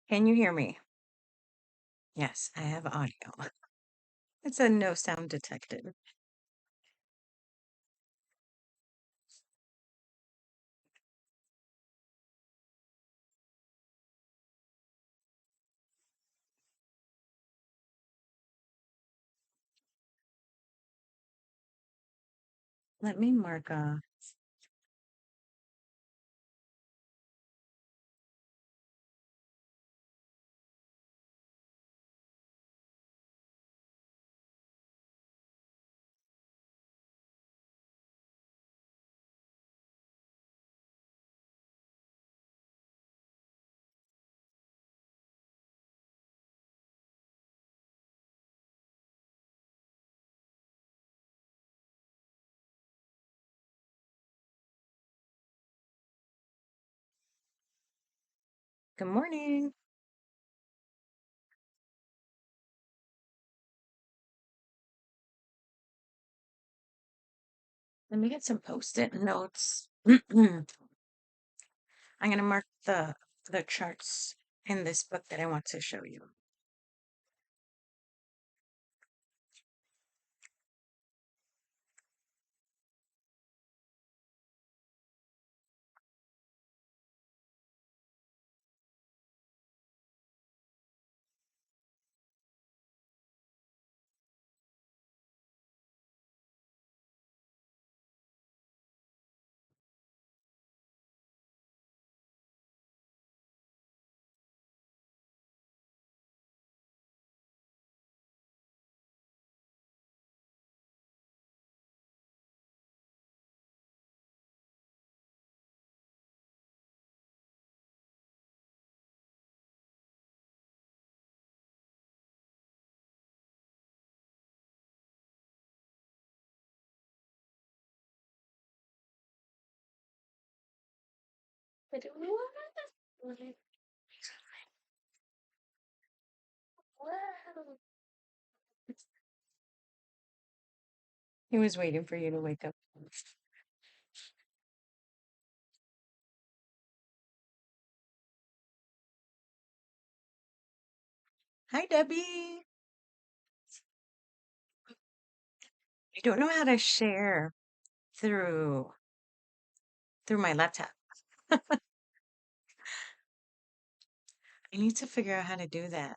Can you hear me? Yes, I have audio. It's a no sound detected. Let me mark good morning. Let me get some post-it notes. I'm gonna mark the charts in this book that I want to show you. He was waiting for you to wake up. Hi, Debbie. I don't know how to share through through my laptop. I need to figure out how to do that.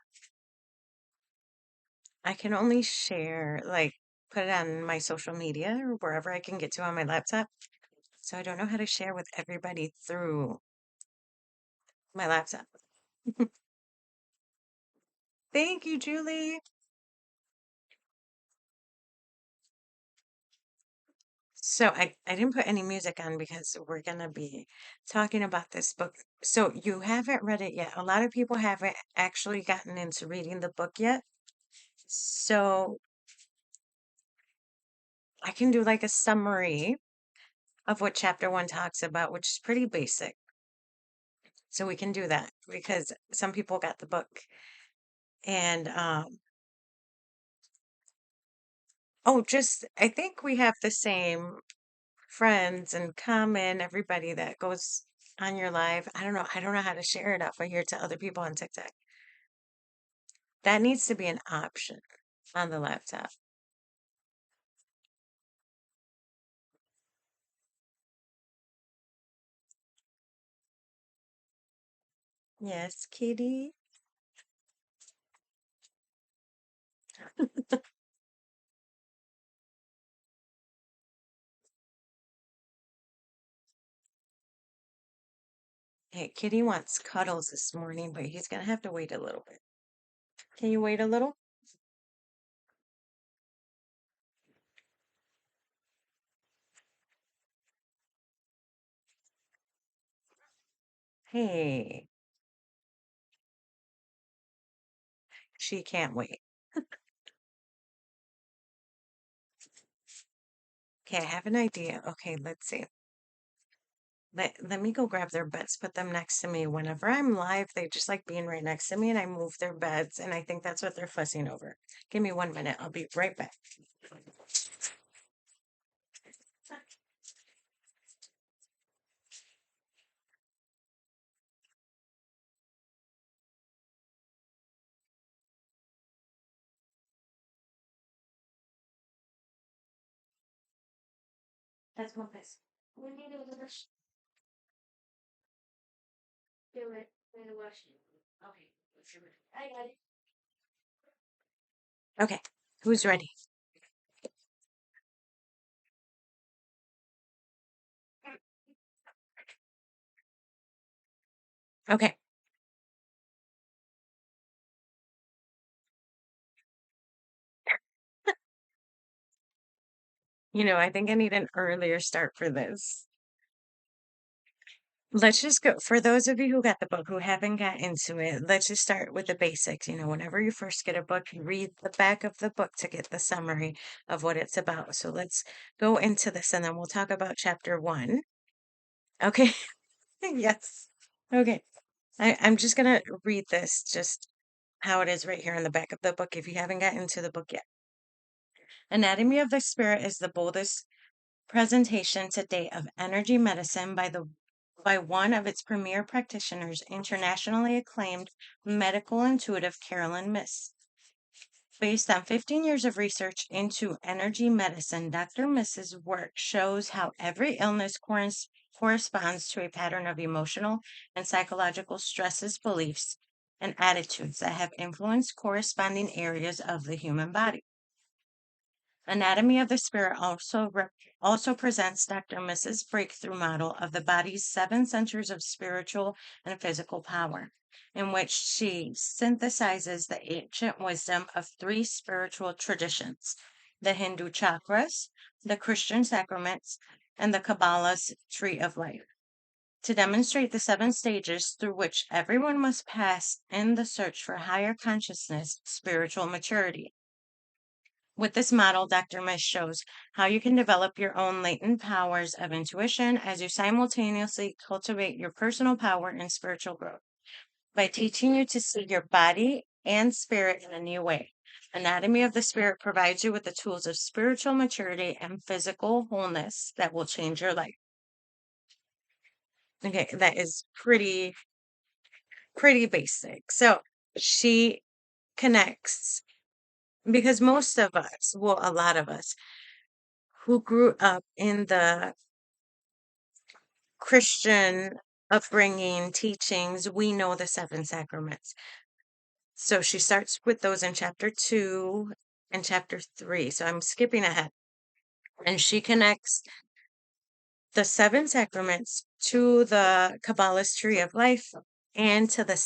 I can only share, like, put it on my social media or wherever I can get to on my laptop. So I don't know how to share with everybody through my laptop. Thank you, Julie. So I didn't put any music on because we're gonna be talking about this book. So you haven't read it yet. A lot of people haven't actually gotten into reading the book yet. So I can do like a summary of what chapter one talks about, which is pretty basic. So we can do that because some people got the book. And oh, just I think we have the same friends in common, everybody that goes on your live. I don't know how to share it off of here to other people on TikTok. That needs to be an option on the laptop. Yes, kitty. Hey, kitty wants cuddles this morning, but he's gonna have to wait a little bit. Can you wait a little? Hey, she can't wait. Okay, I have an idea. Okay, let's see. Let me go grab their beds, put them next to me. Whenever I'm live, they just like being right next to me, and I move their beds, and I think that's what they're fussing over. Give me 1 minute. I'll be right back. Okay, who's ready? Okay, I think I need an earlier start for this. Let's just go for those of you who got the book who haven't got into it, let's just start with the basics. Whenever you first get a book, you read the back of the book to get the summary of what it's about. So let's go into this and then we'll talk about chapter one. Okay. Yes. Okay. I'm just gonna read this just how it is right here in the back of the book if you haven't gotten into the book yet. Anatomy of the Spirit is the boldest presentation to date of energy medicine by one of its premier practitioners, internationally acclaimed medical intuitive Carolyn Myss. Based on 15 years of research into energy medicine, Dr. Miss's work shows how every illness corresponds to a pattern of emotional and psychological stresses, beliefs, and attitudes that have influenced corresponding areas of the human body. Anatomy of the Spirit also presents Dr. Miss's breakthrough model of the body's seven centers of spiritual and physical power, in which she synthesizes the ancient wisdom of three spiritual traditions: the Hindu chakras, the Christian sacraments, and the Kabbalah's tree of life, to demonstrate the seven stages through which everyone must pass in the search for higher consciousness, spiritual maturity. With this model, Dr. Mish shows how you can develop your own latent powers of intuition as you simultaneously cultivate your personal power and spiritual growth by teaching you to see your body and spirit in a new way. Anatomy of the Spirit provides you with the tools of spiritual maturity and physical wholeness that will change your life. Okay, that is pretty basic. So she connects because most of us, well, a lot of us who grew up in the Christian upbringing, teachings, we know the seven sacraments. So she starts with those in chapter two and chapter three. So I'm skipping ahead. And she connects the seven sacraments to the Kabbalah's tree of life and to the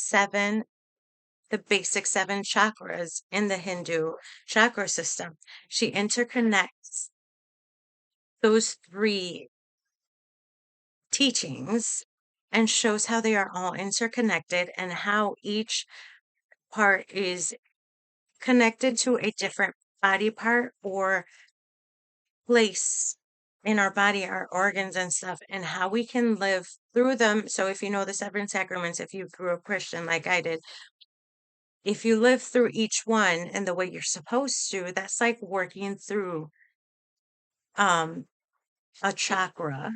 basic seven chakras in the Hindu chakra system. She interconnects those three teachings and shows how they are all interconnected and how each part is connected to a different body part or place in our body, our organs and stuff, and how we can live through them. So, if you know the seven sacraments, if you grew up Christian like I did, if you live through each one and the way you're supposed to, that's like working through um, a chakra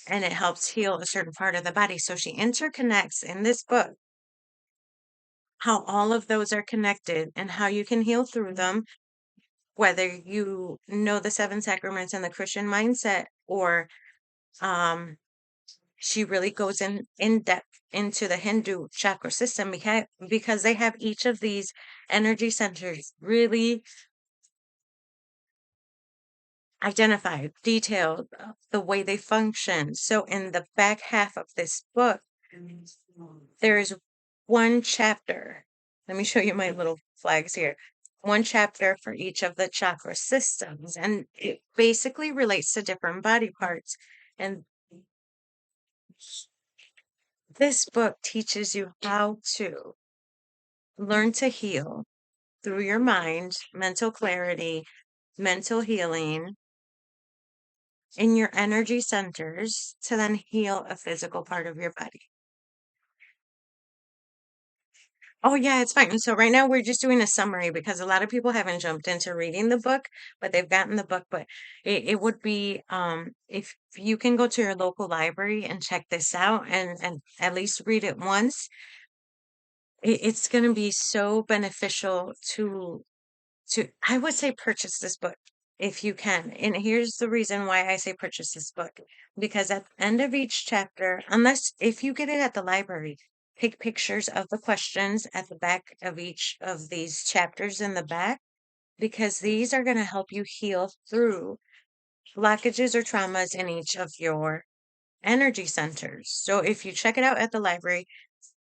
and it helps heal a certain part of the body. So, she interconnects in this book how all of those are connected and how you can heal through them, whether you know the seven sacraments and the Christian mindset, or um, she really goes in depth into the Hindu chakra system because they have each of these energy centers really identified, detailed, the way they function. So in the back half of this book, there's one chapter. Let me show you my little flags here. One chapter for each of the chakra systems, and it basically relates to different body parts. And this book teaches you how to learn to heal through your mind, mental clarity, mental healing in your energy centers to then heal a physical part of your body. Oh, yeah, it's fine. So right now we're just doing a summary because a lot of people haven't jumped into reading the book, but they've gotten the book. But it would be if you can go to your local library and check this out and at least read it once, it's going to be so beneficial to I would say purchase this book. if you can. And here's the reason why I say purchase this book. Because at the end of each chapter, unless if you get it at the library, take pictures of the questions at the back of each of these chapters in the back, because these are going to help you heal through blockages or traumas in each of your energy centers. So if you check it out at the library,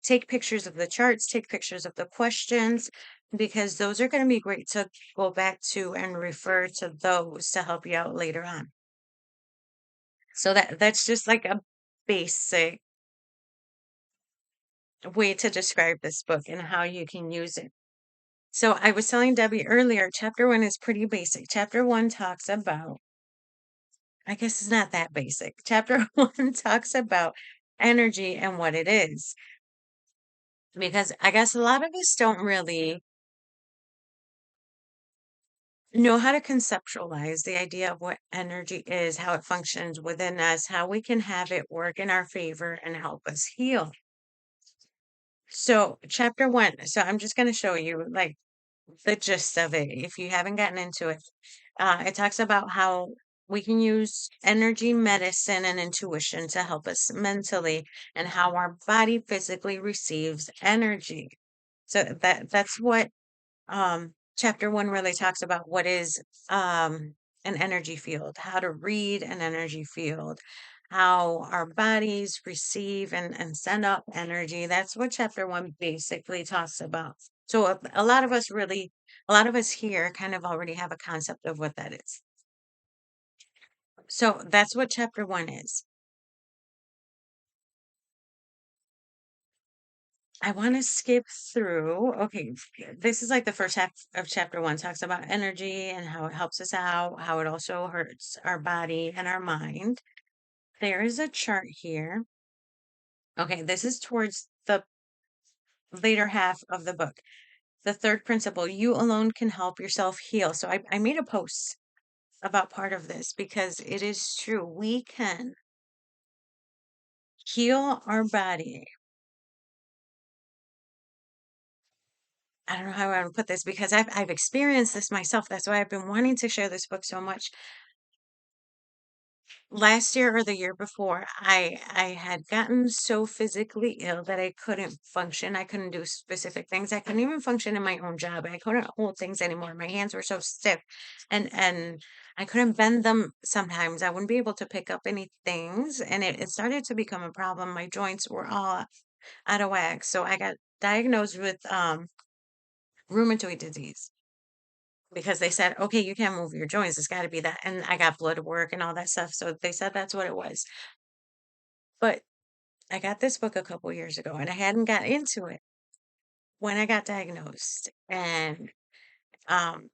take pictures of the charts, take pictures of the questions, because those are going to be great to go back to and refer to those to help you out later on. So that's just like a basic way to describe this book and how you can use it. So I was telling Debbie earlier, chapter one is pretty basic. Chapter one talks about, I guess it's not that basic. Chapter one talks about energy and what it is, because I guess a lot of us don't really know how to conceptualize the idea of what energy is, how it functions within us, how we can have it work in our favor and help us heal. So, chapter one. So, I'm just going to show you like the gist of it if you haven't gotten into it. It talks about how we can use energy medicine and intuition to help us mentally, and how our body physically receives energy. So that's what chapter one really talks about, what is an energy field, how to read an energy field, how our bodies receive and send up energy. That's what chapter one basically talks about. So a lot of us really, a lot of us here kind of already have a concept of what that is. So that's what chapter one is. I want to skip through. Okay, this is like the first half of chapter one, talks about energy and how it helps us out, how it also hurts our body and our mind. There is a chart here. Okay, this is towards the later half of the book. The third principle, you alone can help yourself heal. So I made a post about part of this because it is true. We can heal our body. I don't know how I would put this because I've experienced this myself. That's why I've been wanting to share this book so much. Last year or the year before, I had gotten so physically ill that I couldn't function. I couldn't do specific things. I couldn't even function in my own job. I couldn't hold things anymore. My hands were so stiff, and I couldn't bend them sometimes. I wouldn't be able to pick up any things, and it started to become a problem. My joints were all out of whack. So I got diagnosed with rheumatoid disease, because they said, okay, you can't move your joints. It's got to be that. And I got blood work and all that stuff. So they said that's what it was. But I got this book a couple years ago and I hadn't got into it when I got diagnosed. And um,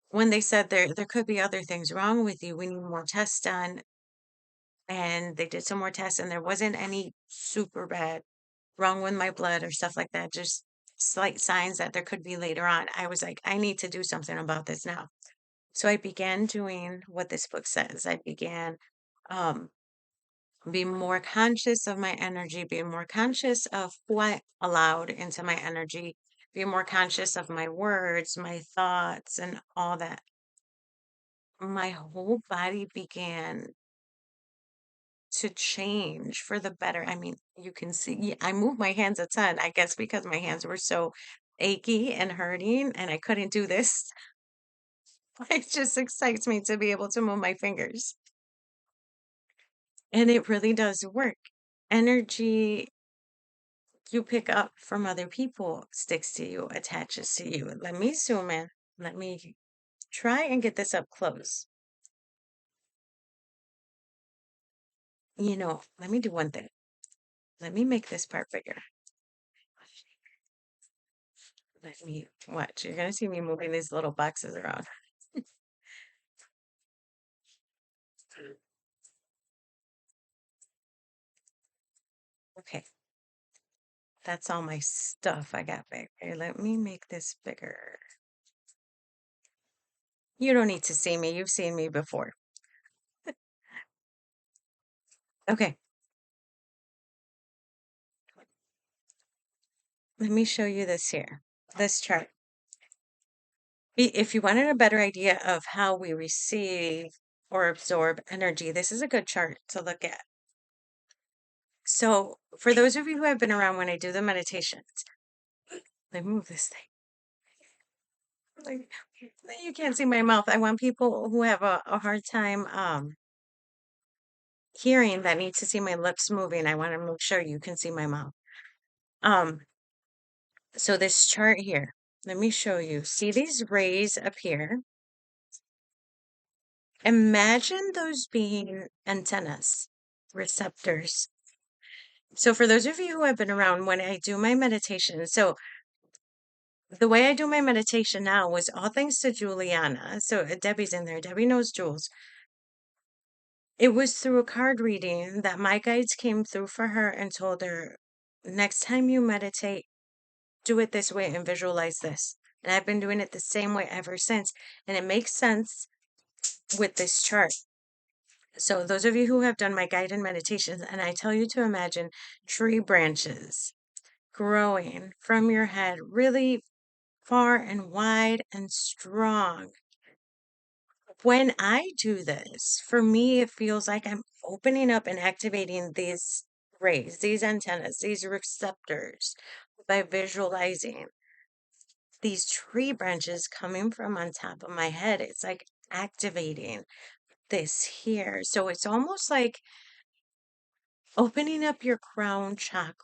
when they said there could be other things wrong with you, we need more tests done. And they did some more tests and there wasn't any super bad wrong with my blood or stuff like that, just slight signs that there could be later on. I was like, I need to do something about this now. So I began doing what this book says. I began um, being more conscious of my energy, being more conscious of who I allowed into my energy, being more conscious of my words, my thoughts, and all that. My whole body began to change for the better. I mean, you can see I move my hands a ton, I guess because my hands were so achy and hurting and I couldn't do this. It just excites me to be able to move my fingers. And it really does work. Energy you pick up from other people sticks to you, attaches to you. Let me zoom in. Let me try and get this up close. Let me do one thing. Let me make this part bigger. Let me watch. You're going to see me moving these little boxes around. Okay, that's all my stuff I got back there. Let me make this bigger. You don't need to see me. You've seen me before. Okay, let me show you this here. This chart. If you wanted a better idea of how we receive or absorb energy, this is a good chart to look at. So, for those of you who have been around when I do the meditations, let me move this thing. Like, you can't see my mouth. I want people who have a hard time hearing that need to see my lips moving. I want to make sure you can see my mouth. Um, so this chart here, let me show you. See these rays up here? Imagine those being antennas, receptors. So for those of you who have been around when I do my meditation, so the way I do my meditation now was all thanks to Juliana. So Debbie's in there. Debbie knows Jules. It was through a card reading that my guides came through for her and told her, next time you meditate, do it this way and visualize this. And I've been doing it the same way ever since. And it makes sense with this chart. So, those of you who have done my guided meditations, and I tell you to imagine tree branches growing from your head really far and wide and strong. When I do this, for me, it feels like I'm opening up and activating these rays, these antennas, these receptors by visualizing these tree branches coming from on top of my head. It's like activating this here. So it's almost like opening up your crown chakra.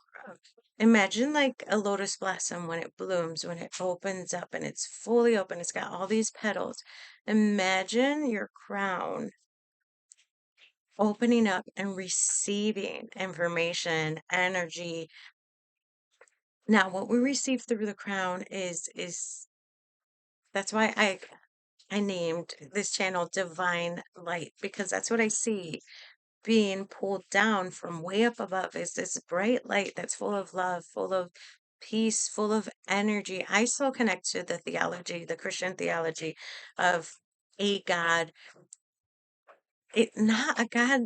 Imagine like a lotus blossom when it blooms, when it opens up and it's fully open. It's got all these petals. Imagine your crown opening up and receiving information, energy. Now, what we receive through the crown is that's why I named this channel Divine Light because that's what I see being pulled down from way up above is this bright light that's full of love, full of peace, full of energy. I still connect to the theology, the Christian theology of a God. It not a God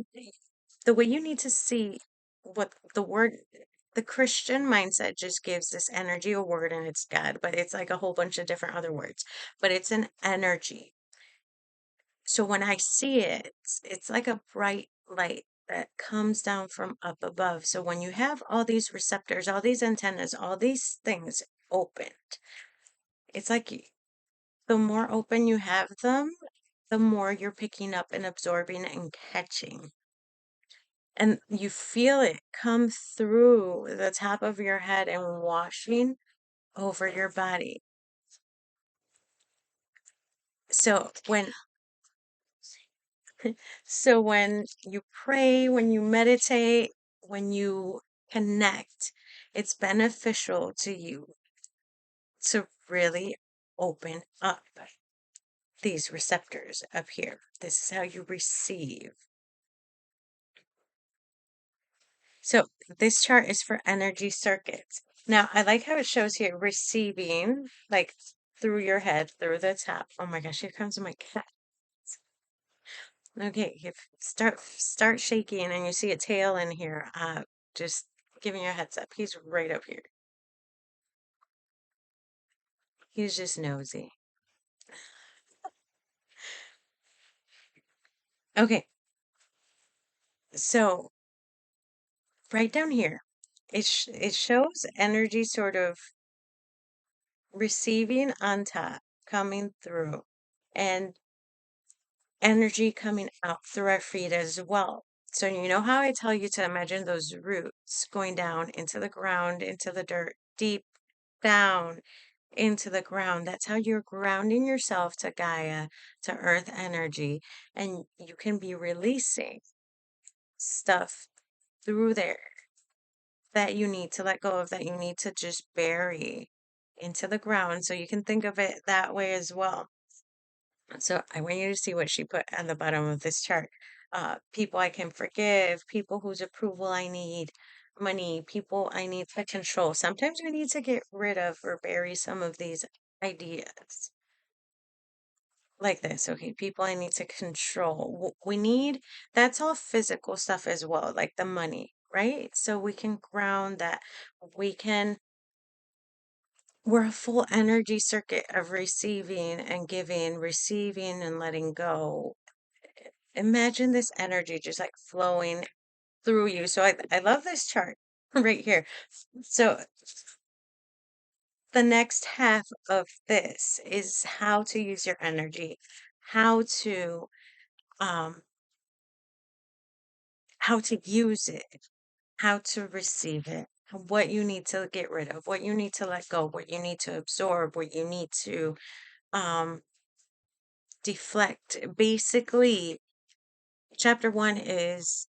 the way you need to see what the word the Christian mindset just gives this energy a word and it's God, but it's like a whole bunch of different other words. But it's an energy. So when I see it, it's like a bright light that comes down from up above. So when you have all these receptors, all these antennas, all these things opened, it's like the more open you have them, the more you're picking up and absorbing and catching. And you feel it come through the top of your head and washing over your body. So when you pray, when you meditate, when you connect, it's beneficial to you to really open up these receptors up here. This is how you receive. So this chart is for energy circuits. Now, I like how it shows here receiving, like through your head, through the top. Oh my gosh, here comes my cat. Okay, if start shaking and you see a tail in here, just giving you a heads up. He's right up here. He's just nosy. Okay, so right down here, it shows energy sort of receiving on top, coming through, and energy coming out through our feet as well. So you know how I tell you to imagine those roots going down into the ground, into the dirt, deep down into the ground. That's how you're grounding yourself to Gaia, to earth energy, and you can be releasing stuff through there that you need to let go of, that you need to just bury into the ground. So you can think of it that way as well. So I want you to see what she put at the bottom of this chart. People I can forgive, people whose approval I need, money, people I need to control. Sometimes we need to get rid of or bury some of these ideas like this. Okay, people I need to control. We need, that's all physical stuff as well, like the money, right? So we can ground that. We can we're a full energy circuit of receiving and giving, receiving and letting go. Imagine this energy just like flowing through you. So I love this chart right here. So the next half of this is how to use your energy, how to um how to use it, how to receive it, what you need to get rid of, what you need to let go, what you need to absorb, what you need to um deflect. Basically, chapter 1 is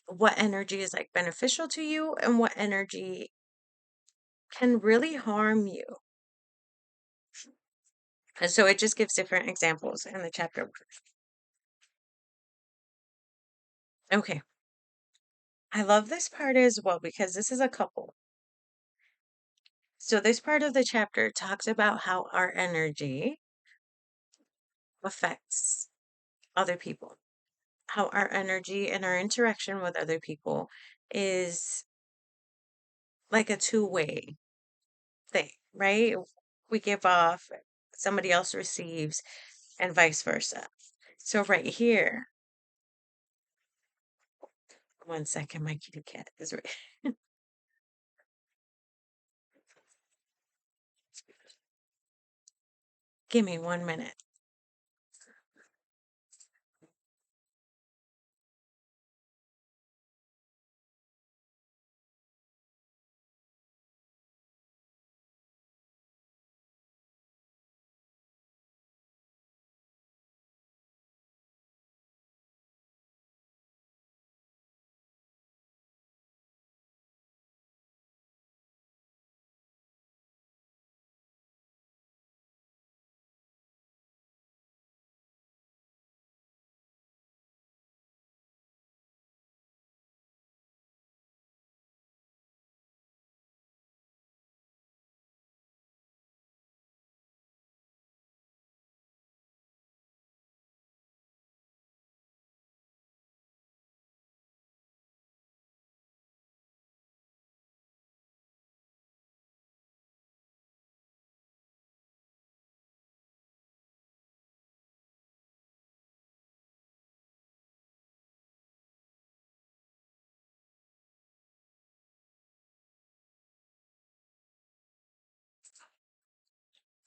what energy is like beneficial to you and what energy can really harm you. And so it just gives different examples in the chapter. Okay. I love this part as well because this is a couple. So this part of the chapter talks about how our energy affects other people, how our energy and our interaction with other people is like a two-way thing, right? We give off, somebody else receives, and vice versa. So right here, one second, my kitty cat is right. Give me 1 minute.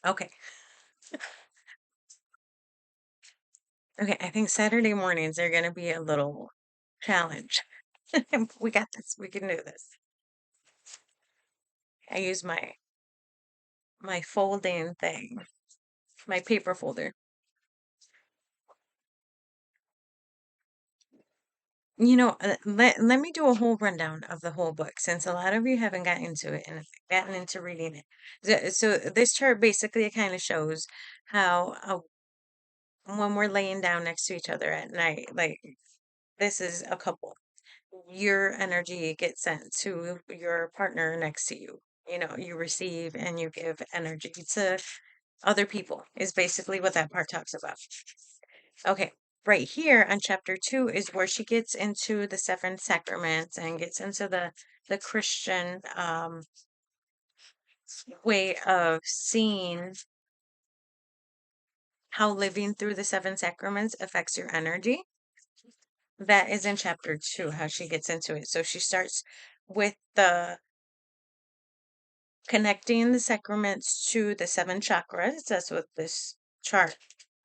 Okay. Okay, I think Saturday mornings are going to be a little challenge. We got this. We can do this. I use my folding thing, my paper folder. Let me do a whole rundown of the whole book since a lot of you haven't gotten into it and gotten into reading it. So this chart basically kind of shows how when we're laying down next to each other at night, like this is a couple. Your energy gets sent to your partner next to you. You receive and you give energy to other people, is basically what that part talks about. Okay, right here on chapter 2 is where she gets into the seven sacraments and gets into the Christian way of seeing how living through the seven sacraments affects your energy. That is in chapter 2, how she gets into it. So she starts with the connecting the sacraments to the seven chakras. That's what this chart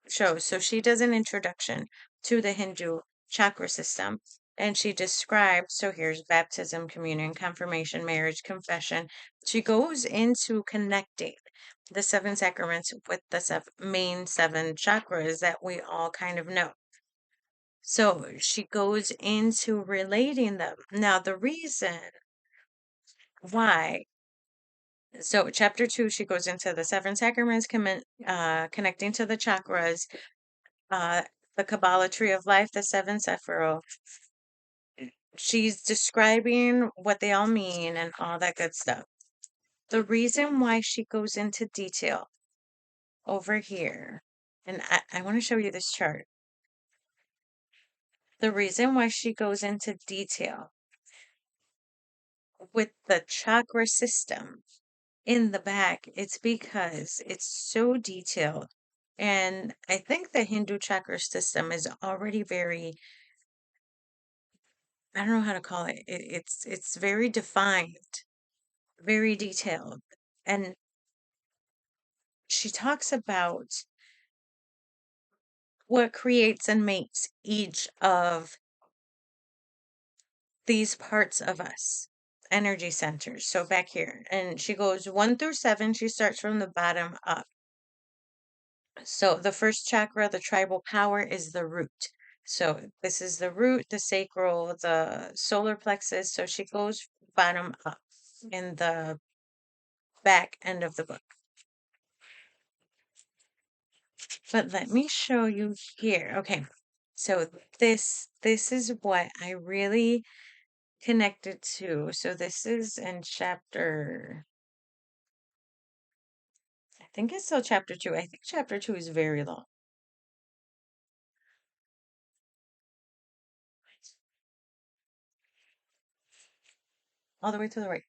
shows. So she does an introduction to the Hindu chakra system and she describes, so here's baptism, communion, confirmation, marriage, confession. She goes into connecting the seven sacraments with the main seven chakras that we all kind of know. So she goes into relating them. Now, the reason why, so chapter 2, she goes into the seven sacraments, connecting to the chakras, uh, the Kabbalah tree of life, the seven Sephirot. She's describing what they all mean and all that good stuff. The reason why she goes into detail over here, and I want to show you this chart. The reason why she goes into detail with the chakra system in the back, it's because it's so detailed. And I think the Hindu chakra system is already very, I don't know how to call it. It's very defined, very detailed. And she talks about what creates and makes each of these parts of us, energy centers. So back here, and she goes 1 through 7, she starts from the bottom up. So the first chakra, the tribal power, is the root. So this is the root, the sacral, the solar plexus. So she goes bottom up in the back end of the book. But let me show you here. Okay. So this is what I really connected to. So this is in chapter, I think it's still chapter 2. I think chapter 2 is very long. All the way to the right.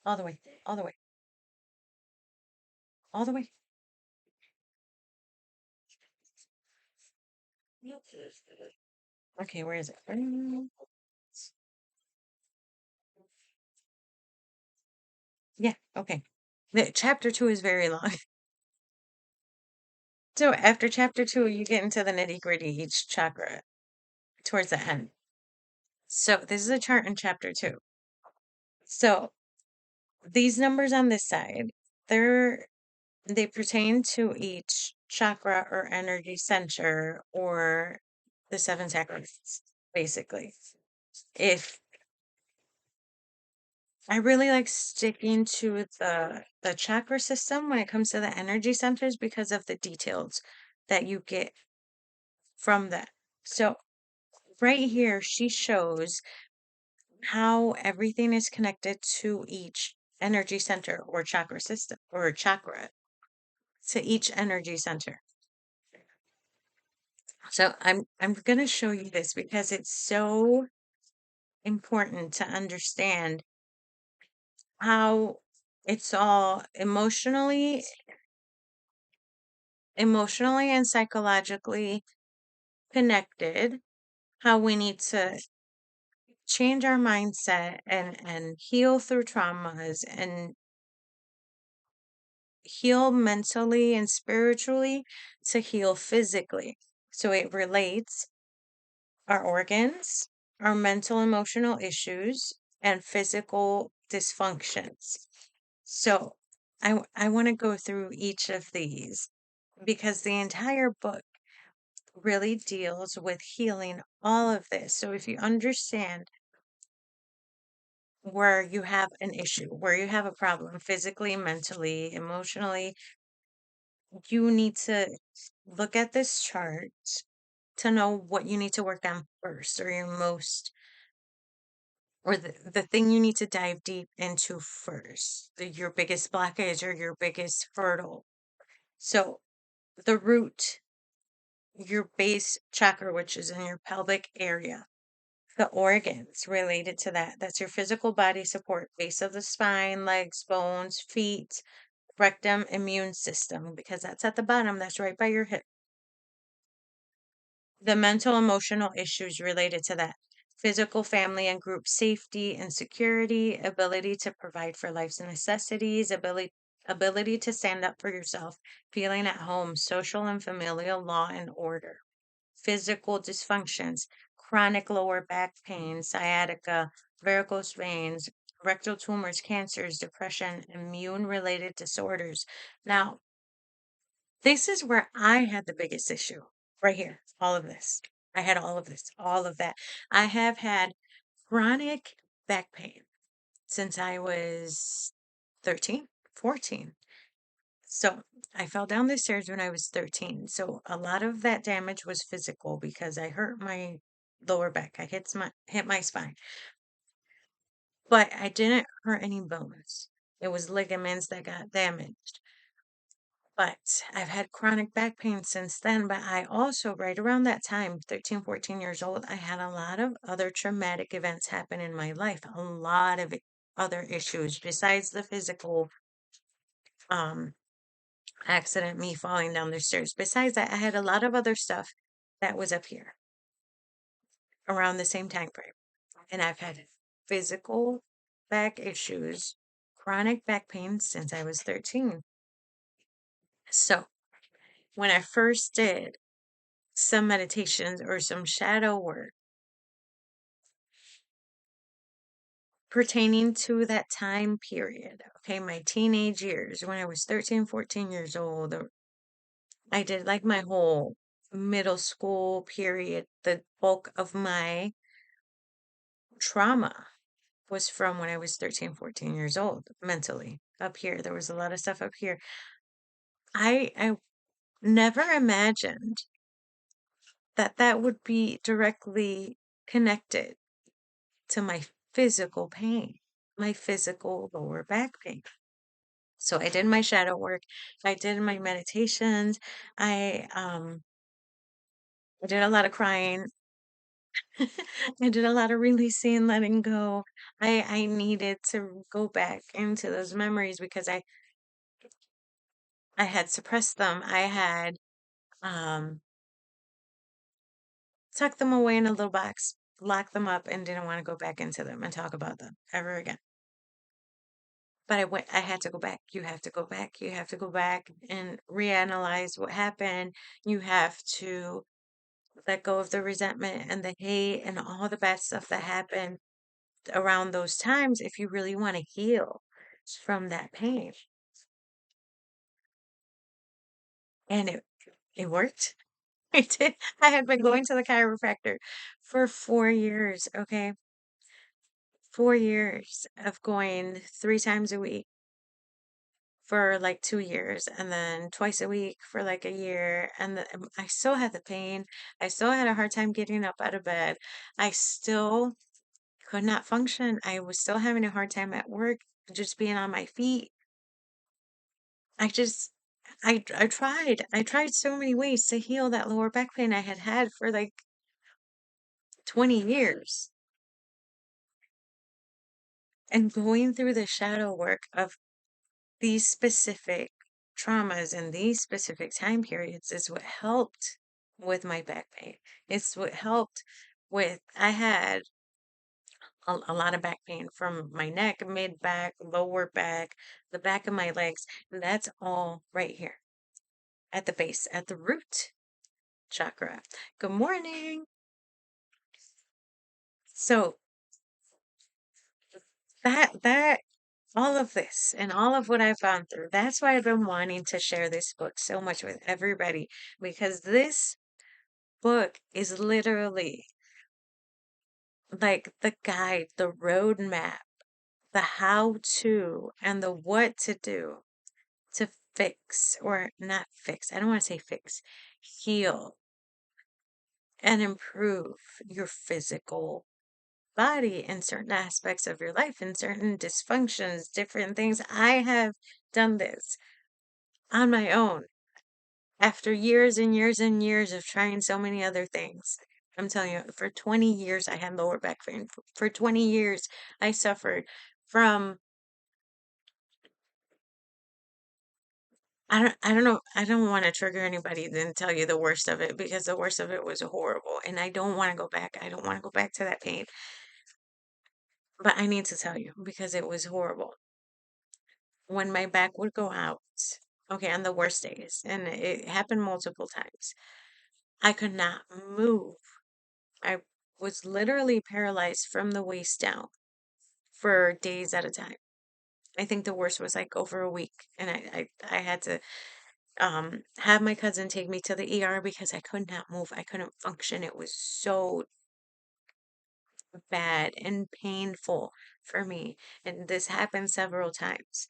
All the way. All the way. All the way. Okay, where is it? Yeah, okay. The chapter 2 is very long. So after chapter 2, you get into the nitty-gritty each chakra towards the end. So this is a chart in chapter 2. So these numbers on this side, they pertain to each chakra or energy center or the 7 chakras, basically. If I really like sticking to the chakra system when it comes to the energy centers because of the details that you get from that. So right here, she shows how everything is connected to each energy center or chakra system or chakra, to each energy center. So I'm going to show you this because it's so important to understand how it's all emotionally and psychologically connected, how we need to change our mindset and heal through traumas and heal mentally and spiritually to heal physically. So it relates our organs, our mental emotional issues, and physical dysfunctions. So I want to go through each of these because the entire book really deals with healing all of this. So if you understand where you have an issue, where you have a problem physically, mentally, emotionally, you need to look at this chart to know what you need to work on first or your most or the thing you need to dive deep into first, your biggest blockage or your biggest hurdle. So the root, your base chakra, which is in your pelvic area, the organs related to that. That's your physical body support, base of the spine, legs, bones, feet, rectum, immune system, because that's at the bottom. That's right by your hip. The mental emotional issues related to that. Physical, family, and group safety and security, ability to provide for life's necessities, ability to stand up for yourself, feeling at home, social and familial law and order physical dysfunctions, chronic lower back pain, sciatica, varicose veins, rectal tumors, cancers, depression, immune related disorders. Now, this is where I had the biggest issue right here. All of this. I had all of this, all of that. I have had chronic back pain since I was 13, 14. So I fell down the stairs when I was 13. So a lot of that damage was physical because I hurt my lower back. I hit my spine. But I didn't hurt any bones. It was ligaments that got damaged. But I've had chronic back pain since then. But I also, right around that time, 13, 14 years old, I had a lot of other traumatic events happen in my life. A lot of it. other issues besides the physical um accident, me falling down the stairs. Besides that, I had a lot of other stuff that was up here around the same time frame. And I've had physical back issues, chronic back pain since I was 13. So when I first did some meditations or some shadow work pertaining to that time period, okay, my teenage years, when I was 13, 14 years old, I did like my whole middle school period. The bulk of my trauma was from when I was 13, 14 years old, mentally. Up here, there was a lot of stuff up here. I never imagined that that would be directly connected to my physical pain, my physical lower back pain. So I did my shadow work, I did my meditations, I did a lot of crying. I did a lot of releasing, letting go. I needed to go back into those memories because I had suppressed them. I had um tucked them away in a little box, locked them up, and didn't want to go back into them and talk about them ever again. But I had to go back. You have to go back. You have to go back and reanalyze what happened. You have to let go of the resentment and the hate and all the bad stuff that happened around those times if you really want to heal from that pain. And it worked. It did. I had been going to the chiropractor for 4 years, okay? 4 years of going 3 times a week for like 2 years and then twice a week for like a year. And I still had the pain. I still had a hard time getting up out of bed. I still could not function. I was still having a hard time at work, just being on my feet. I just, I tried. I tried so many ways to heal that lower back pain I had had for like 20 years. And going through the shadow work of these specific traumas and these specific time periods is what helped with my back pain. It's what helped with, I had a lot of back pain from my neck, mid back, lower back, the back of my legs. And that's all right here at the base, at the root chakra. Good morning. So that all of this and all of what I've gone through, that's why I've been wanting to share this book so much with everybody because this book is literally like the guide, the roadmap, the how to, and the what to do to fix or not fix. I don't want to say fix, heal and improve your physical body in certain aspects of your life, in certain dysfunctions, different things. I have done this on my own after years and years and years of trying so many other things. I'm telling you, for 20 years, I had lower back pain. For 20 years, I suffered from, I don't know, I don't want to trigger anybody then tell you the worst of it because the worst of it was horrible. And I don't want to go back. I don't want to go back to that pain. But I need to tell you because it was horrible. When my back would go out, okay, on the worst days, and it happened multiple times, I could not move. I was literally paralyzed from the waist down for days at a time. I think the worst was like over a week, and I had to have my cousin take me to the ER because I could not move. I couldn't function. It was so bad and painful for me, and this happened several times.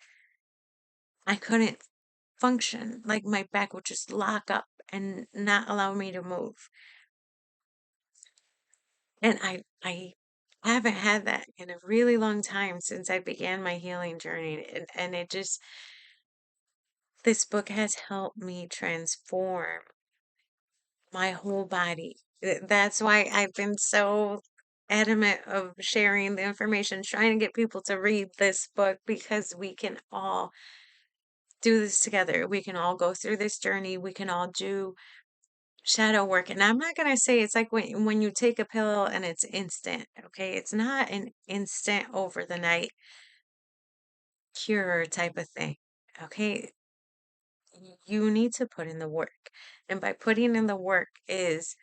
I couldn't function. Like my back would just lock up and not allow me to move. And I haven't had that in a really long time since I began my healing journey. And it just, this book has helped me transform my whole body. That's why I've been so adamant of sharing the information, trying to get people to read this book because we can all do this together. We can all go through this journey. We can all do shadow work. And I'm not gonna say it's like when you take a pill and it's instant, okay? It's not an instant over the night cure type of thing. Okay? You need to put in the work. And by putting in the work is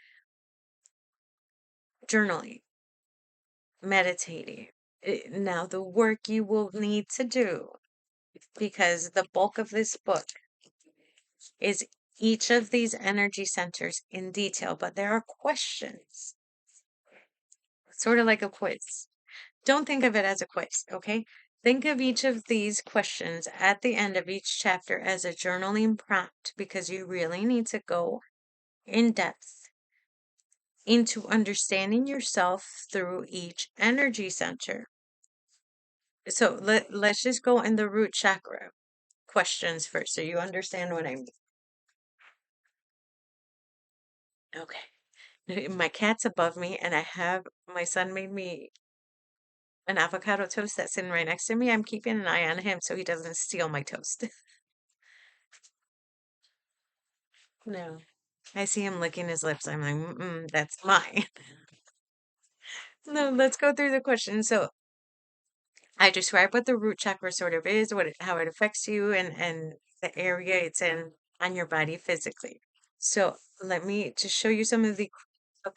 journaling, meditating. Now, the work you will need to do, because the bulk of this book is each of these energy centers in detail, but there are questions, sort of like a quiz. Don't think of it as a quiz, okay? Think of each of these questions at the end of each chapter as a journaling prompt because you really need to go in depth into understanding yourself through each energy center. So let's just go in the root chakra questions first so you understand what I mean. Okay. My cat's above me and I have my son made me an avocado toast that's sitting right next to me. I'm keeping an eye on him so he doesn't steal my toast. No. I see him licking his lips. I'm like, that's mine. No, let's go through the questions. So I describe what the root chakra sort of is, how it affects you, and the area it's in on your body physically. So let me just show you some of the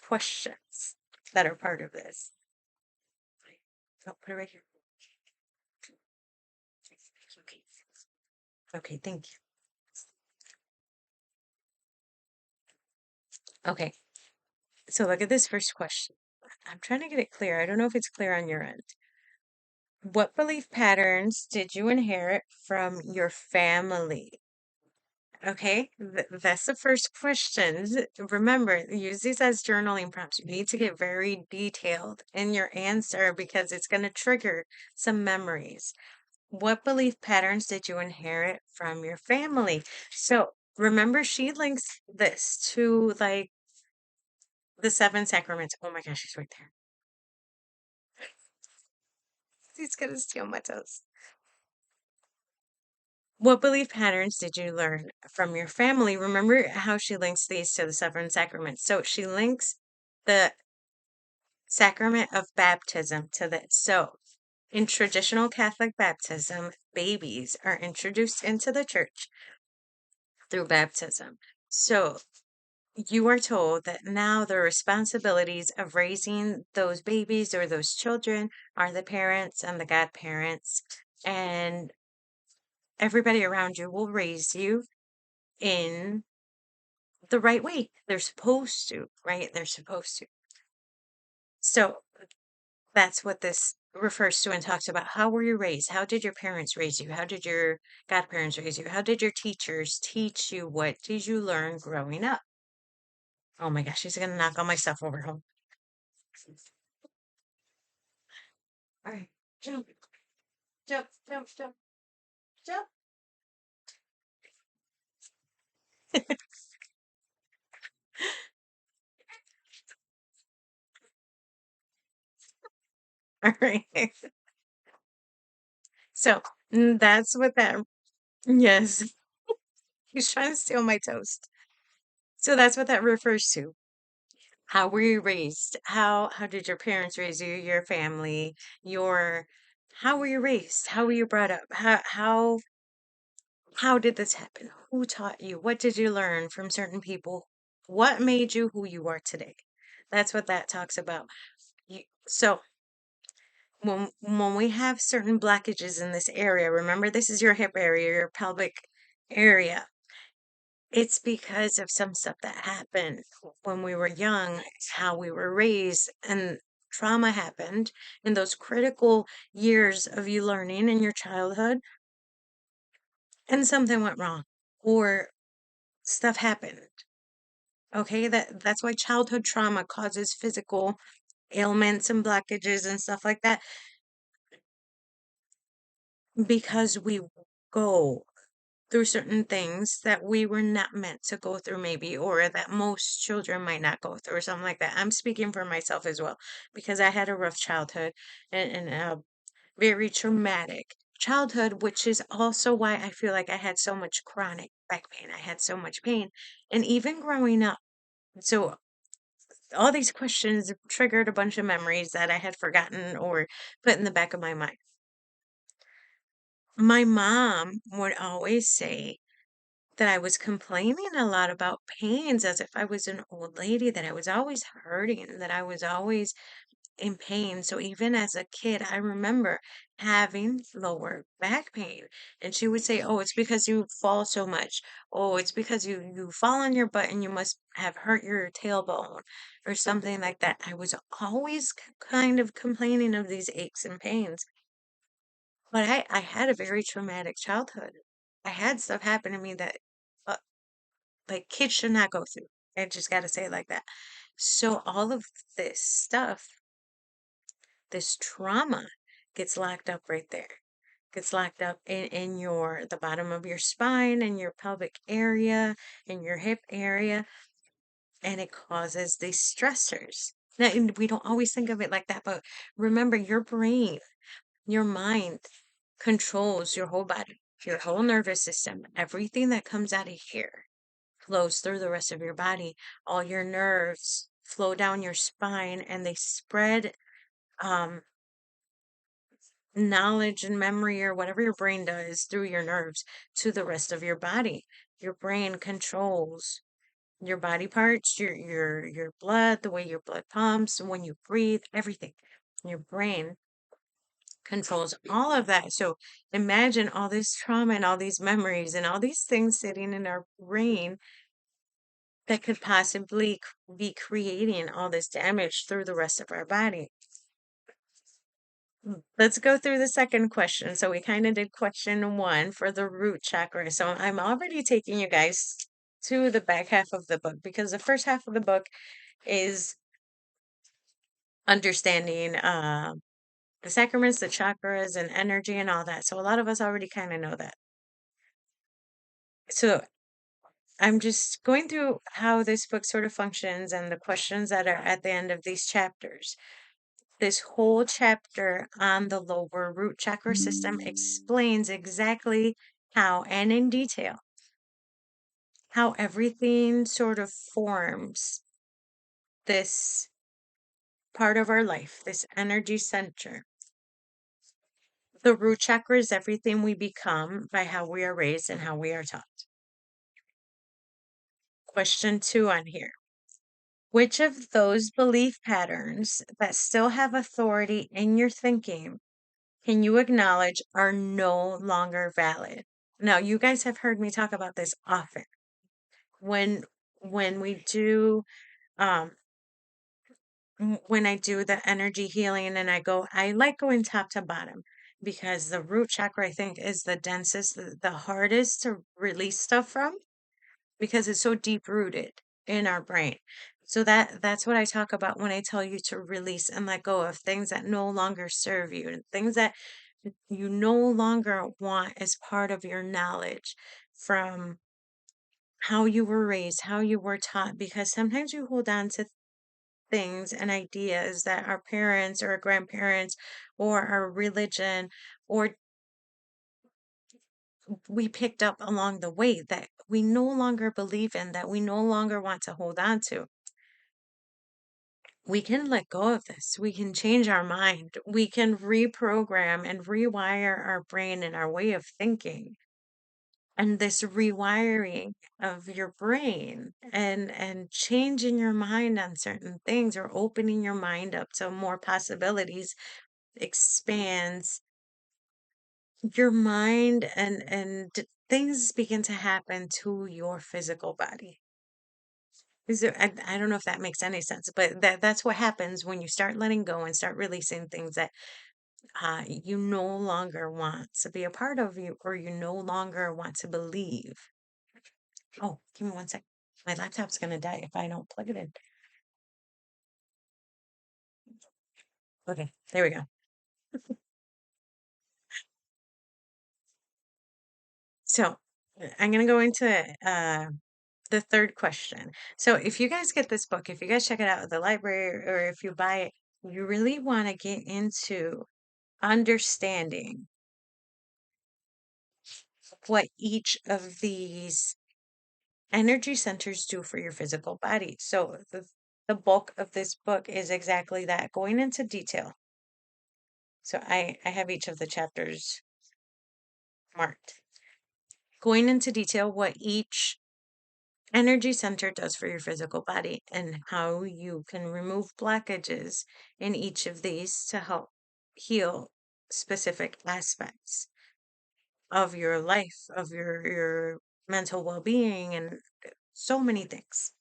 questions that are part of this. Oh, put it right here. Okay. Okay, thank you. Okay, so look at this first question. I'm trying to get it clear. I don't know if it's clear on your end. What belief patterns did you inherit from your family? Okay, that's the first question. Remember, use these as journaling prompts. You need to get very detailed in your answer because it's going to trigger some memories. What belief patterns did you inherit from your family? So remember, she links this to like the seven sacraments. Oh my gosh, she's right there. He's gonna steal my toast. What belief patterns did you learn from your family? Remember how she links these to the seven sacraments. So she links the sacrament of baptism to this. So in traditional Catholic baptism, babies are introduced into the church through baptism. So you are told that now the responsibilities of raising those babies or those children are the parents and the godparents, and everybody around you will raise you in the right way. They're supposed to, right? They're supposed to. So that's what this refers to and talks about. How were you raised? How did your parents raise you? How did your godparents raise you? How did your teachers teach you? What did you learn growing up? Oh my gosh, she's gonna knock all my stuff over home. All right, jump, jump, jump, jump, jump. All right. So that's what that, yes, he's trying to steal my toast. So that's what that refers to. How were you raised? How did your parents raise you, your family, your how were you raised? How were you brought up? How did this happen? Who taught you? What did you learn from certain people? What made you who you are today? That's what that talks about. So when we have certain blockages in this area, remember this is your hip area, your pelvic area. It's because of some stuff that happened when we were young, how we were raised, and trauma happened in those critical years of you learning in your childhood, and something went wrong, or stuff happened. Okay, that's why childhood trauma causes physical ailments and blockages and stuff like that, because we go through certain things that we were not meant to go through, maybe, or that most children might not go through, or something like that. I'm speaking for myself as well, because I had a rough childhood and a very traumatic childhood, which is also why I feel like I had so much chronic back pain. I had so much pain. And even growing up, so all these questions triggered a bunch of memories that I had forgotten or put in the back of my mind. My mom would always say that I was complaining a lot about pains as if I was an old lady, that I was always hurting, that I was always in pain. So even as a kid, I remember having lower back pain. And she would say, "Oh, it's because you fall so much. Oh, it's because you fall on your butt and you must have hurt your tailbone," or something like that. I was always kind of complaining of these aches and pains. But I had a very traumatic childhood. I had stuff happen to me that uh, like kids should not go through. I just got to say it like that. So all of this stuff, this trauma, gets locked up right there. Gets locked up in your the bottom of your spine and your pelvic area, in your hip area, and it causes these stressors. Now, and we don't always think of it like that, but remember, your brain, your mind controls your whole body, your whole nervous system. Everything that comes out of here flows through the rest of your body. All your nerves flow down your spine and they spread um, knowledge and memory or whatever your brain does through your nerves to the rest of your body. Your brain controls your body parts, your blood, the way your blood pumps, when you breathe, everything. Your brain controls all of that. So imagine all this trauma and all these memories and all these things sitting in our brain that could possibly be creating all this damage through the rest of our body. Let's go through the second question. So we kind of did question one for the root chakra. So I'm already taking you guys to the back half of the book, because the first half of the book is understanding the sacraments, the chakras, and energy and all that. So a lot of us already kind of know that. So I'm just going through how this book sort of functions and the questions that are at the end of these chapters. This whole chapter on the lower root chakra system explains exactly how, and in detail, how everything sort of forms this part of our life, this energy center. The root chakra is everything we become by how we are raised and how we are taught. Question two on here. Which of those belief patterns that still have authority in your thinking can you acknowledge are no longer valid? Now, you guys have heard me talk about this often. When we do um when I do the energy healing and I like going top to bottom, because the root chakra I think is the densest, the hardest to release stuff from, because it's so deep rooted in our brain. So that's what I talk about when I tell you to release and let go of things that no longer serve you, and things that you no longer want as part of your knowledge from how you were raised, how you were taught, because sometimes you hold on to things and ideas that our parents or our grandparents or our religion or we picked up along the way that we no longer believe in, that we no longer want to hold on to. We can let go of this. We can change our mind. We can reprogram and rewire our brain and our way of thinking. And this rewiring of your brain and changing your mind on certain things, or opening your mind up to more possibilities, expands your mind, and things begin to happen to your physical body. I don't know if that makes any sense, but that's what happens when you start letting go and start releasing things that you no longer want to be a part of you, or you no longer want to believe. Oh, give me one sec. My laptop's gonna die if I don't plug it in. Okay, there we go. So I'm gonna go into the third question. So if you guys get this book, if you guys check it out at the library or if you buy it, you really want to get into understanding what each of these energy centers do for your physical body. So the bulk of this book is exactly that, going into detail. So I have each of the chapters marked. Going into detail what each energy center does for your physical body and how you can remove blockages in each of these to help heal specific aspects of your life, of your mental well-being and so many things.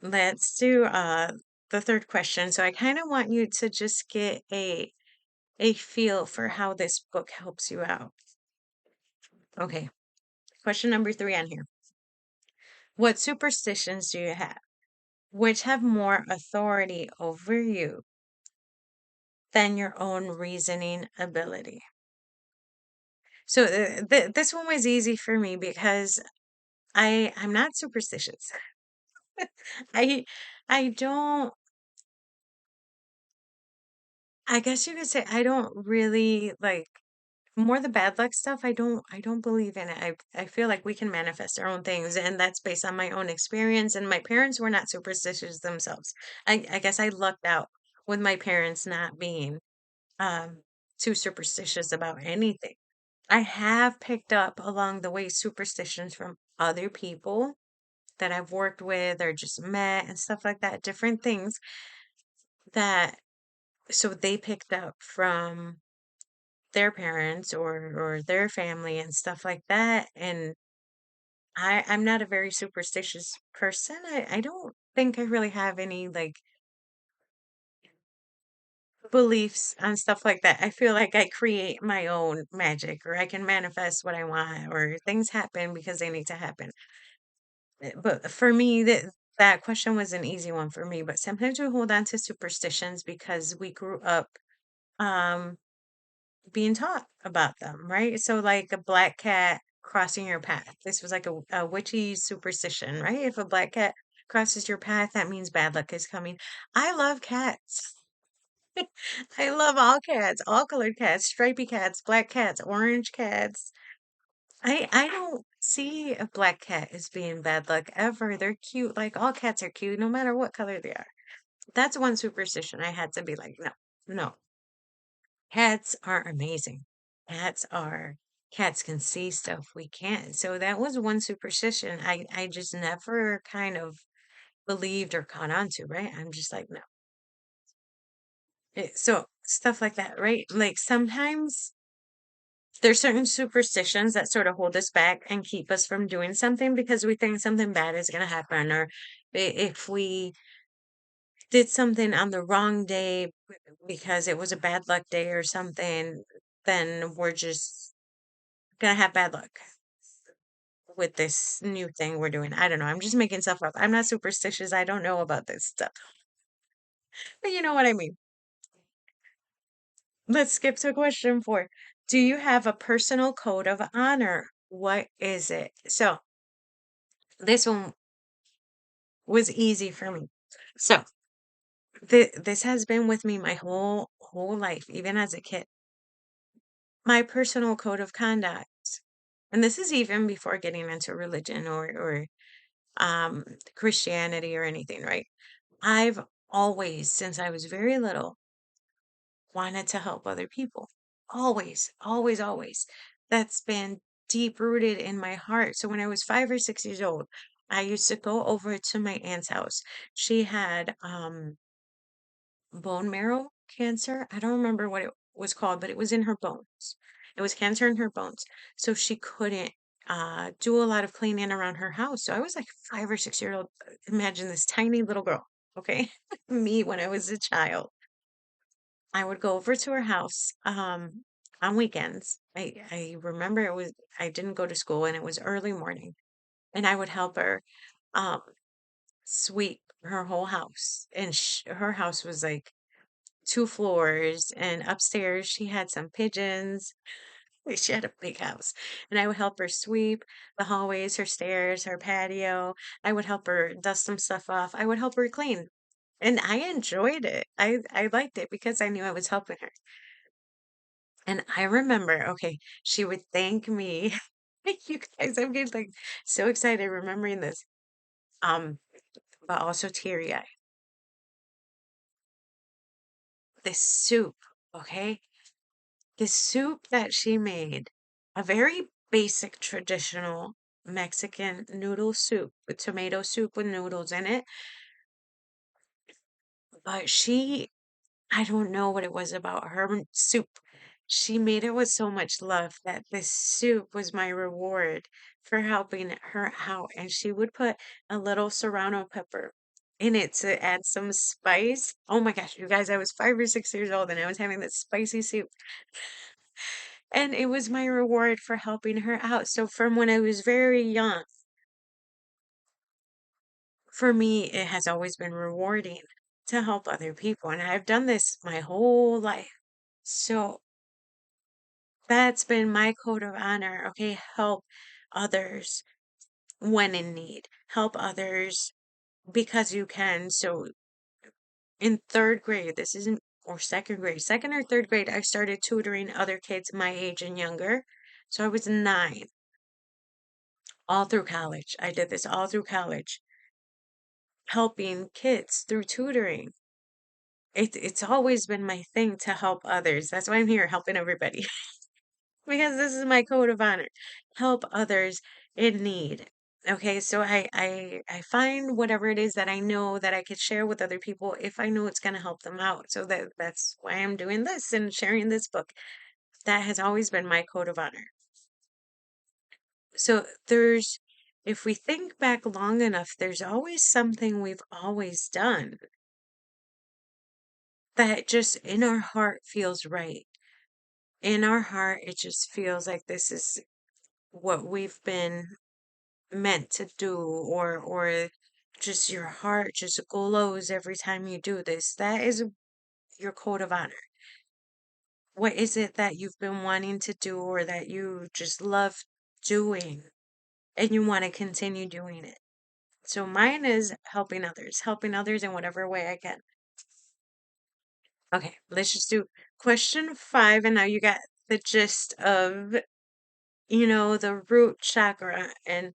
Let's do the third question. So I kind of want you to just get a feel for how this book helps you out. Okay. Question number 3 on here. What superstitions do you have? Which have more authority over you than your own reasoning ability? So this one was easy for me because I'm not superstitious. I I don't I guess you could say I don't really like more the bad luck stuff. I don't believe in it. I feel like we can manifest our own things and that's based on my own experience and my parents were not superstitious themselves. I guess I lucked out with my parents not being um too superstitious about anything. I have picked up along the way superstitions from other people that I've worked with or just met and stuff like that, different things that so they picked up from their parents or their family and stuff like that. And I'm not a very superstitious person. I don't think I really have any like beliefs on stuff like that. I feel like I create my own magic or I can manifest what I want or things happen because they need to happen. But for me, that question was an easy one for me. But sometimes we hold on to superstitions because we grew up um, being taught about them, right? So, like a black cat crossing your path. This was like a witchy superstition, right? If a black cat crosses your path, that means bad luck is coming. I love cats. I love all cats, all colored cats, stripy cats, black cats, orange cats. I don't see a black cat as being bad luck ever. They're cute. Like all cats are cute, no matter what color they are. That's one superstition I had to be like, no, no. Cats are amazing. Cats are cats can see stuff we can't. So that was one superstition I just never kind of believed or caught on to, right? I'm just like, no. So stuff like that, right? Like sometimes there's certain superstitions that sort of hold us back and keep us from doing something because we think something bad is going to happen or if we did something on the wrong day because it was a bad luck day or something, then we're just going to have bad luck with this new thing we're doing. I don't know. I'm just making stuff up. I'm not superstitious. I don't know about this stuff. But you know what I mean. Let's skip to question 4. Do you have a personal code of honor? What is it? So this one was easy for me. So this has been with me my whole life, even as a kid. My personal code of conduct, and this is even before getting into religion or Christianity or anything, right? I've always, since I was very little, wanted to help other people. Always, always, always. That's been deep rooted in my heart. So when I was 5 or 6 years old, I used to go over to my aunt's house. She had bone marrow cancer. I don't remember what it was called, but it was in her bones. It was cancer in her bones. So she couldn't do a lot of cleaning around her house. So I was like 5 or 6 years old. Imagine this tiny little girl, okay? Me when I was a child. I would go over to her house on weekends. I remember it was I didn't go to school and it was early morning and I would help her um sweep her whole house. And her house was like 2 floors and upstairs she had some pigeons She had a big house, and I would help her sweep the hallways, her stairs, her patio. I would help her dust some stuff off. I would help her clean. And I enjoyed it. I liked it because I knew I was helping her. And I remember, okay, she would thank me. You guys, I'm getting like so excited remembering this. Um, but also teary-eyed. This soup, okay? This soup that she made, a very basic traditional Mexican noodle soup with tomato soup with noodles in it. But I don't know what it was about her soup. She made it with so much love that this soup was my reward for helping her out. And she would put a little serrano pepper in it to add some spice. Oh my gosh, you guys, I was 5 or 6 years old and I was having this spicy soup. And it was my reward for helping her out. So from when I was very young, for me, it has always been rewarding to help other people. And I've done this my whole life. So that's been my code of honor. Okay, help others when in need. Help others because you can. So in third grade, this isn't, or second grade, second or third grade, I started tutoring other kids my age and younger. So I was 9 all through college. I did this all through college, helping kids through tutoring. It's always been my thing to help others. That's why I'm here helping everybody. Because this is my code of honor. Help others in need. Okay, so I find whatever it is that I know that I could share with other people if I know it's going to help them out. So that's why I'm doing this and sharing this book. That has always been my code of honor. So if we think back long enough, there's always something we've always done that just in our heart feels right. In our heart, it just feels like this is what we've been meant to do, or just your heart just glows every time you do this. That is your code of honor. What is it that you've been wanting to do or that you just love doing and you want to continue doing it? So mine is helping others in whatever way I can. Okay, let's just do question 5, and now you got the gist of, the root chakra and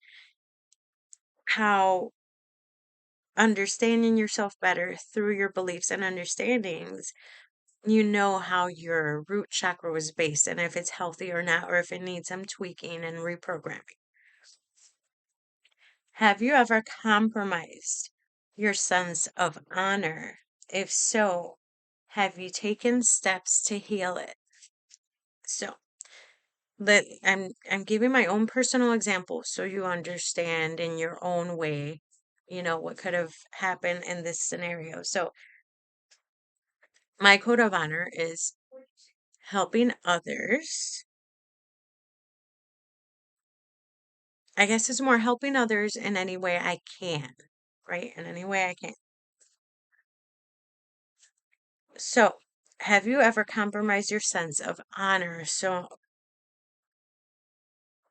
how understanding yourself better through your beliefs and understandings, you know how your root chakra was based and if it's healthy or not, or if it needs some tweaking and reprogramming. Have you ever compromised your sense of honor? If so, have you taken steps to heal it? So, I'm giving my own personal example so you understand in your own way, what could have happened in this scenario. So, my code of honor is helping others. I guess it's more helping others in any way I can, right? In any way I can. So, have you ever compromised your sense of honor? So,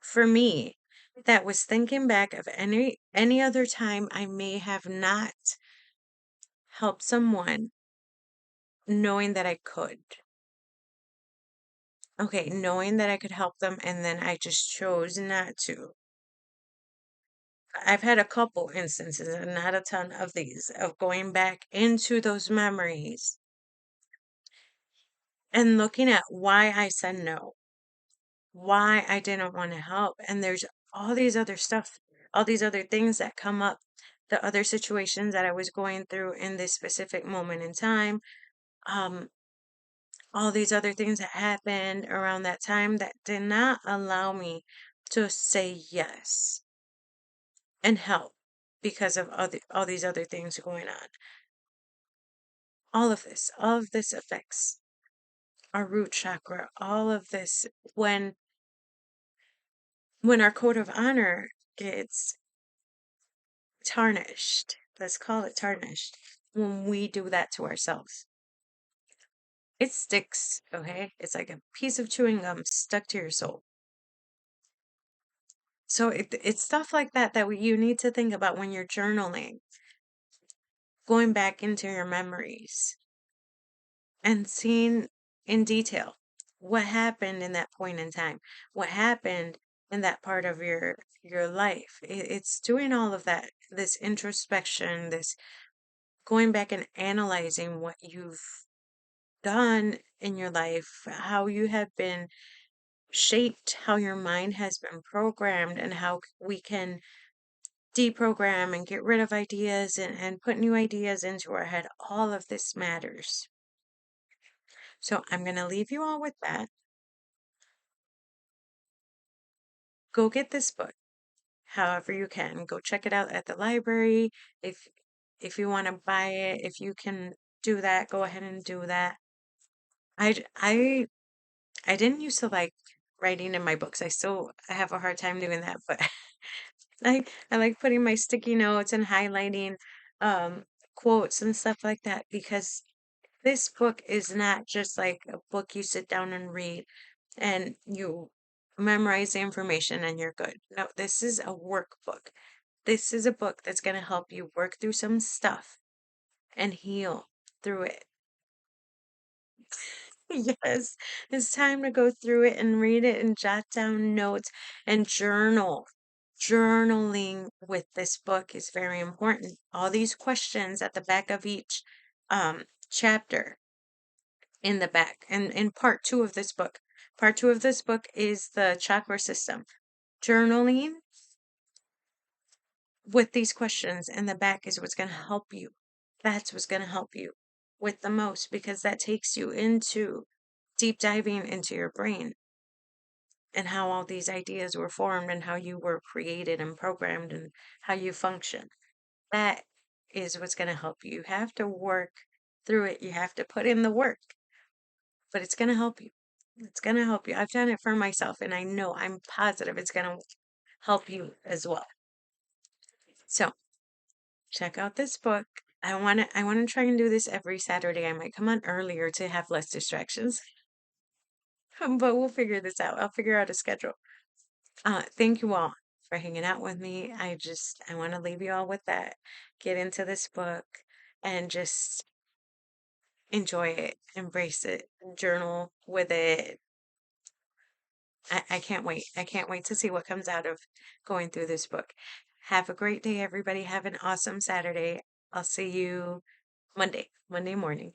for me, that was thinking back of any other time I may have not helped someone knowing that I could. Okay, knowing that I could help them and then I just chose not to. I've had a couple instances and not a ton of these of going back into those memories and looking at why I said no, why I didn't want to help. And there's all these other stuff, all these other things that come up, the other situations that I was going through in this specific moment in time, um, all these other things that happened around that time that did not allow me to say yes and help because of all these other things going on. All of this affects our root chakra. All of this, when our code of honor gets tarnished, let's call it tarnished, when we do that to ourselves. It sticks, okay? It's like a piece of chewing gum stuck to your soul. So it's stuff like that that you need to think about when you're journaling, going back into your memories and seeing in detail what happened in that point in time, what happened in that part of your life. It's doing all of that, this introspection, this going back and analyzing what you've done in your life, how you have been shaped, how your mind has been programmed, and how we can deprogram and get rid of ideas and put new ideas into our head. All of this matters. So I'm going to leave you all with that. Go get this book however you can. Go check it out at the library. If if you want to buy it, if you can do that, go ahead and do that. I I didn't used to like writing in my books. I have a hard time doing that, but I like putting my sticky notes and highlighting um quotes and stuff like that because this book is not just like a book you sit down and read and you memorize the information and you're good. No, this is a workbook. This is a book that's going to help you work through some stuff and heal through it. Yes, it's time to go through it and read it and jot down notes and journal. Journaling with this book is very important. All these questions at the back of each chapter in the back and in part two of this book. Part two of this book is the chakra system. Journaling with these questions in the back is what's going to help you. That's what's going to help you with the most because that takes you into deep diving into your brain and how all these ideas were formed and how you were created and programmed and how you function. That is what's going to help you. You have to work through it. You have to put in the work, but it's going to help you. It's going to help you. I've done it for myself and I know I'm positive it's going to help you as well. So, check out this book. I want to try and do this every Saturday. I might come on earlier to have less distractions. But we'll figure this out. I'll figure out a schedule. Thank you all for hanging out with me. I want to leave you all with that. Get into this book and just enjoy it, embrace it, journal with it. I can't wait. I can't wait to see what comes out of going through this book. Have a great day, everybody. Have an awesome Saturday. I'll see you Monday morning.